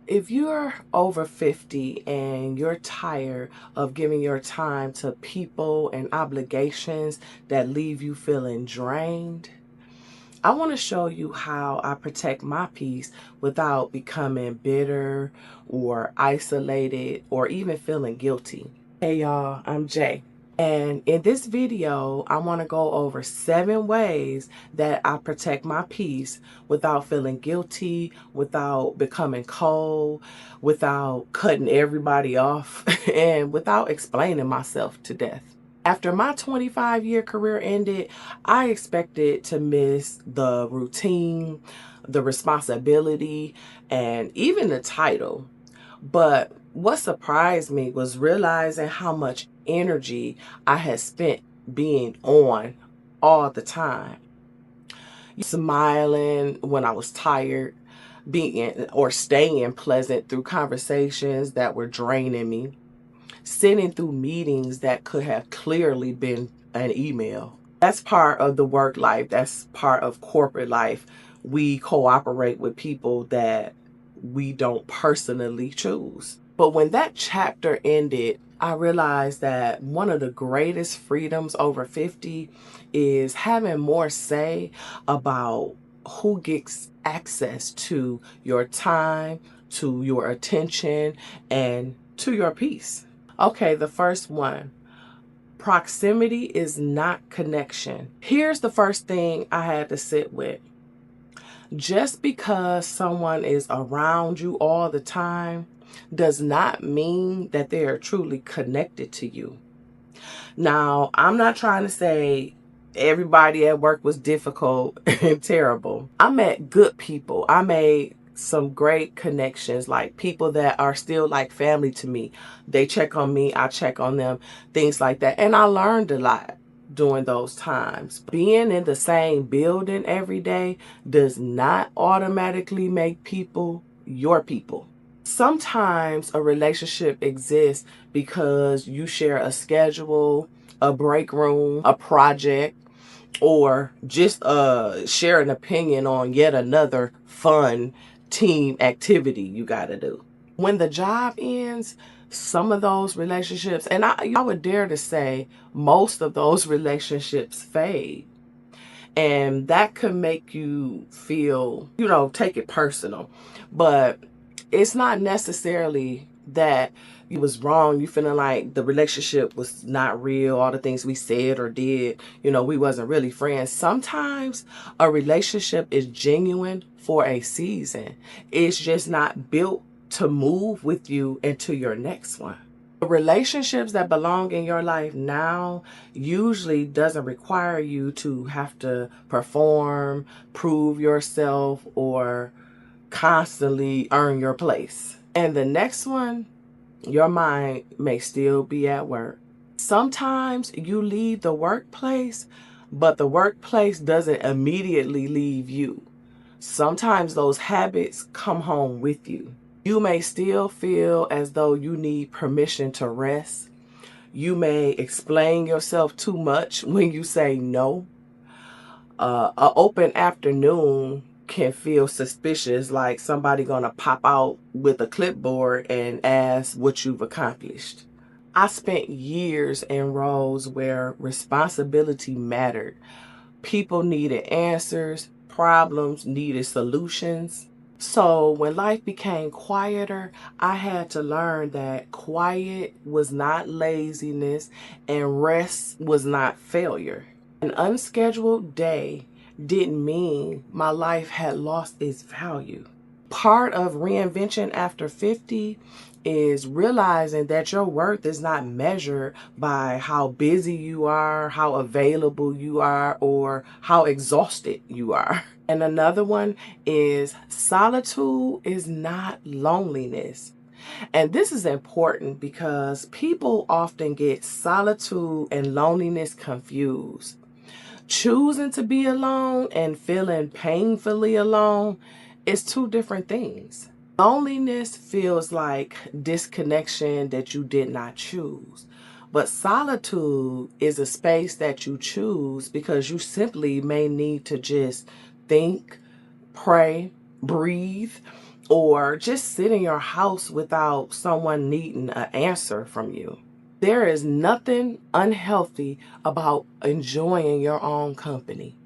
If you're over 50 and you're tired of giving your time to people and obligations that leave you feeling drained, I want to show you how I protect my peace without becoming bitter or isolated or even feeling guilty. Hey y'all, I'm Jay. And in this video, I want to go over 7 ways that I protect my peace without feeling guilty, without becoming cold, without cutting everybody off, and without explaining myself to death. After my 25-year career ended, I expected to miss the routine, the responsibility, and even the title. But what surprised me was realizing how much energy I had spent being on all the time. Smiling when I was tired, being or staying pleasant through conversations that were draining me, sitting through meetings that could have clearly been an email. That's part of the work life. That's part of corporate life. We cooperate with people that we don't personally choose. But when that chapter ended, I realized that one of the greatest freedoms over 50 is having more say about who gets access to your time, to your attention, and to your peace. Okay, the first one. Proximity is not connection. Here's the first thing I had to sit with. Just because someone is around you all the time does not mean that they are truly connected to you. Now, I'm not trying to say everybody at work was difficult and terrible. I met good people. I made some great connections, like people that are still like family to me. They check on me, I check on them, things like that. And I learned a lot during those times. Being in the same building every day does not automatically make people your people. Sometimes a relationship exists because you share a schedule, a break room, a project, or just share an opinion on yet another fun team activity you got to do. When the job ends, some of those relationships, and I would dare to say most of those relationships fade. And that could make you feel, take it personal. But it's not necessarily that you was wrong. You feeling like the relationship was not real. All the things we said or did, we wasn't really friends. Sometimes a relationship is genuine for a season. It's just not built to move with you into your next one. The relationships that belong in your life now usually doesn't require you to have to perform, prove yourself, or constantly earn your place. And the next one, your mind may still be at work. Sometimes you leave the workplace, but the workplace doesn't immediately leave you. Sometimes those habits come home with you. You may still feel as though you need permission to rest. You may explain yourself too much when you say no. An open afternoon can feel suspicious, like somebody gonna pop out with a clipboard and ask what you've accomplished. I spent years in roles where responsibility mattered. People needed answers, problems needed solutions. So when life became quieter, I had to learn that quiet was not laziness and rest was not failure. An unscheduled day didn't mean my life had lost its value. Part of reinvention after 50 is realizing that your worth is not measured by how busy you are, how available you are, or how exhausted you are. And another one is solitude is not loneliness. And this is important because people often get solitude and loneliness confused. Choosing to be alone and feeling painfully alone is two different things. Loneliness feels like disconnection that you did not choose. But solitude is a space that you choose because you simply may need to just think, pray, breathe, or just sit in your house without someone needing an answer from you. There is nothing unhealthy about enjoying your own company.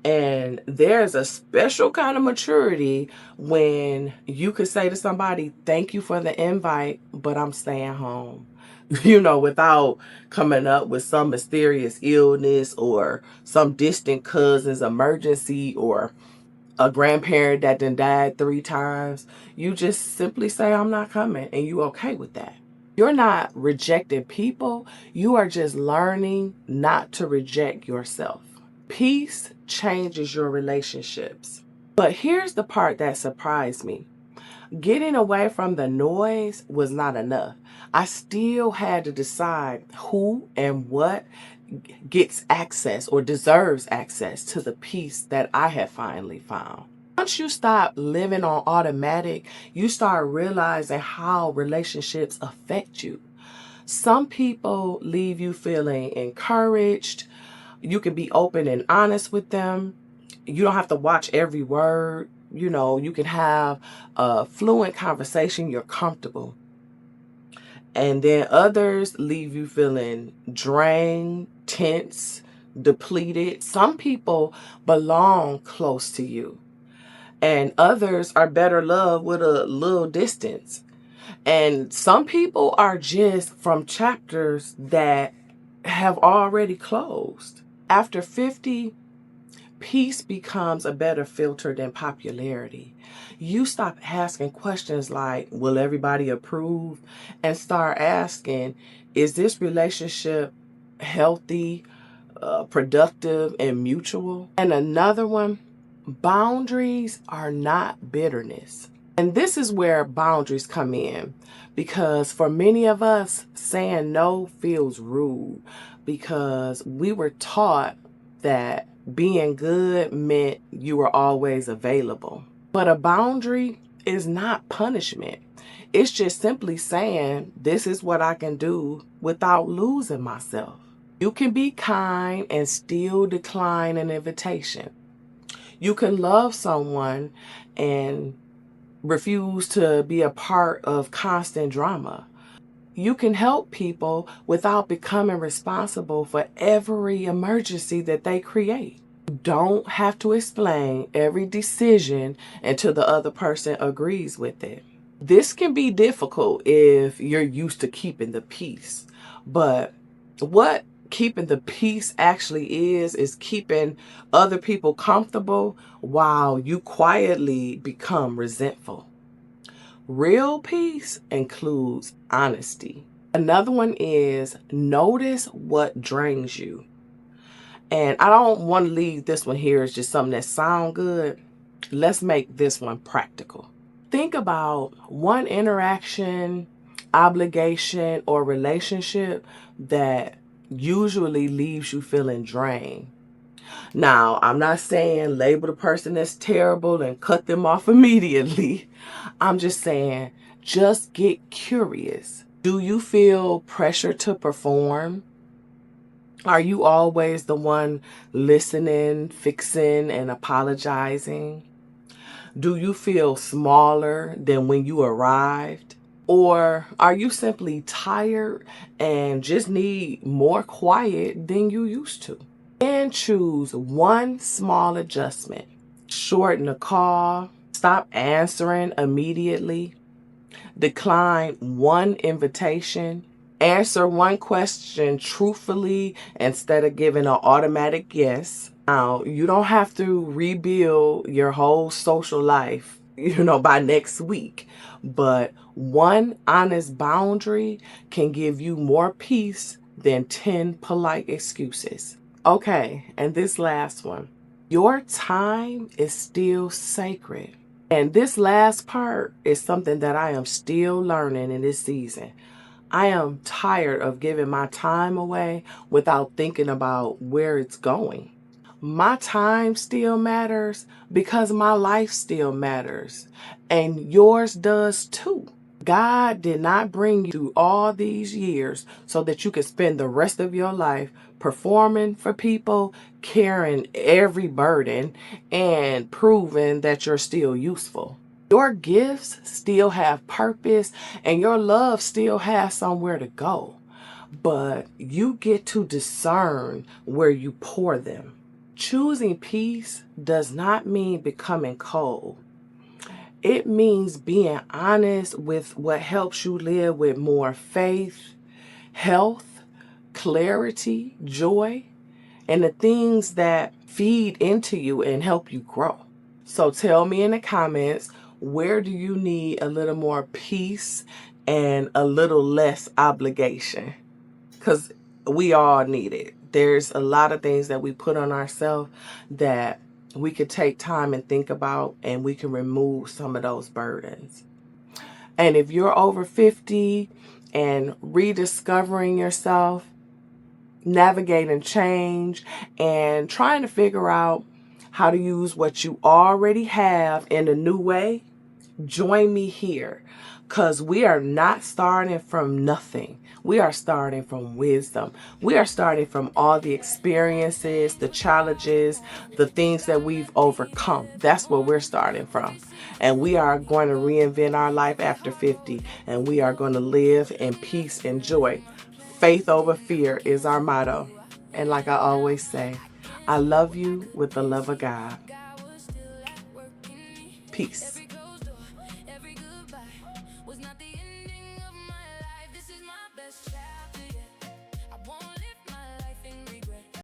And there's a special kind of maturity when you could say to somebody, thank you for the invite, but I'm staying home. Without coming up with some mysterious illness or some distant cousin's emergency or a grandparent that done died 3 times. You just simply say, I'm not coming, and you okay with that. You're not rejecting people. You are just learning not to reject yourself. Peace changes your relationships. But here's the part that surprised me. Getting away from the noise was not enough. I still had to decide who and what gets access or deserves access to the peace that I had finally found. Once you stop living on automatic, you start realizing how relationships affect you. Some people leave you feeling encouraged. You can be open and honest with them. You don't have to watch every word. You can have a fluent conversation. You're comfortable. And then others leave you feeling drained, tense, depleted. Some people belong close to you, and others are better loved with a little distance. And some people are just from chapters that have already closed. After 50, peace becomes a better filter than popularity. You stop asking questions like, will everybody approve? And start asking, is this relationship healthy, productive, and mutual? And another one, boundaries are not bitterness. And this is where boundaries come in, because for many of us, saying no feels rude because we were taught that being good meant you were always available. But a boundary is not punishment. It's just simply saying, this is what I can do without losing myself. You can be kind and still decline an invitation. You can love someone and refuse to be a part of constant drama. You can help people without becoming responsible for every emergency that they create. You don't have to explain every decision until the other person agrees with it. This can be difficult if you're used to keeping the peace. But what keeping the peace actually is keeping other people comfortable while you quietly become resentful. Real peace includes honesty. Another one is notice what drains you. And I don't want to leave this one here as just something that sounds good. Let's make this one practical. Think about one interaction, obligation, or relationship that usually leaves you feeling drained. Now, I'm not saying label the person as terrible and cut them off immediately. I'm just saying, just get curious. Do you feel pressure to perform? Are you always the one listening, fixing, and apologizing? Do you feel smaller than when you arrived? Or are you simply tired and just need more quiet than you used to? And choose one small adjustment. Shorten the call, stop answering immediately, decline one invitation, answer one question truthfully instead of giving an automatic yes. Now, you don't have to rebuild your whole social life, by next week, but one honest boundary can give you more peace than 10 polite excuses. Okay, and this last one. Your time is still sacred. And this last part is something that I am still learning in this season. I am tired of giving my time away without thinking about where it's going. My time still matters because my life still matters, and yours does too. God did not bring you through all these years so that you could spend the rest of your life performing for people, carrying every burden, and proving that you're still useful. Your gifts still have purpose and your love still has somewhere to go. But you get to discern where you pour them. Choosing peace does not mean becoming cold. It means being honest with what helps you live with more faith, health, clarity, joy, and the things that feed into you and help you grow. So tell me in the comments, where do you need a little more peace and a little less obligation? Because we all need it. There's a lot of things that we put on ourselves that we could take time and think about, and we can remove some of those burdens. And if you're over 50 and rediscovering yourself, navigating change, and trying to figure out how to use what you already have in a new way, join me here, because we are not starting from nothing. We are starting from wisdom. We are starting from all the experiences, the challenges, the things that we've overcome. That's where we're starting from. And we are going to reinvent our life after 50, and we are going to live in peace and joy. Faith over fear is our motto. And like I always say, I love you with the love of God. Peace.